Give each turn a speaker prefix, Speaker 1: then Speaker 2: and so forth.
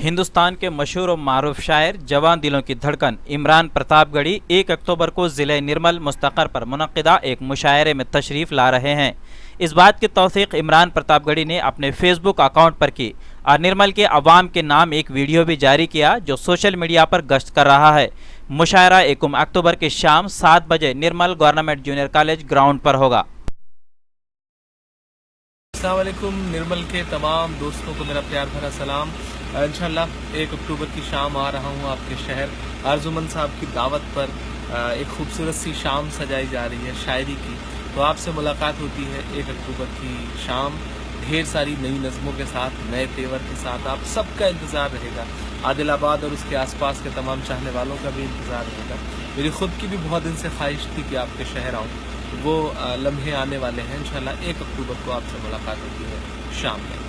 Speaker 1: ہندوستان کے مشہور و معروف شاعر جوان دلوں کی دھڑکن عمران پرتاپ گڑھی 1 اکتوبر کو ضلع نرمل مستقر پر منعقدہ ایک مشاعرے میں تشریف لا رہے ہیں۔ اس بات کی توثیق عمران پرتاپ گڑھی نے اپنے فیس بک اکاؤنٹ پر کی اور نرمل کے عوام کے نام ایک ویڈیو بھی جاری کیا جو سوشل میڈیا پر گشت کر رہا ہے۔ مشاعرہ 1 اکتوبر کی شام 7 بجے نرمل گورنمنٹ جونیئر کالج گراؤنڈ پر ہوگا۔
Speaker 2: السلام علیکم، نرمل کے تمام دوستوں کو میرا پیار بھرا سلام۔ انشاءاللہ 1 اکتوبر کی شام آ رہا ہوں آپ کے شہر۔ ارجمند صاحب کی دعوت پر ایک خوبصورت سی شام سجائی جا رہی ہے شاعری کی، تو آپ سے ملاقات ہوتی ہے 1 اکتوبر کی شام، ڈھیر ساری نئی نظموں کے ساتھ، نئے تیور کے ساتھ۔ آپ سب کا انتظار رہے گا، عادل آباد اور اس کے آس پاس کے تمام چاہنے والوں کا بھی انتظار رہے گا۔ میری خود کی بھی بہت دن سے خواہش تھی کہ آپ کے شہر آؤں، وہ لمحے آنے والے ہیں۔ انشاءاللہ 1 اکتوبر کو آپ سے ملاقات ہوتی ہے شام میں۔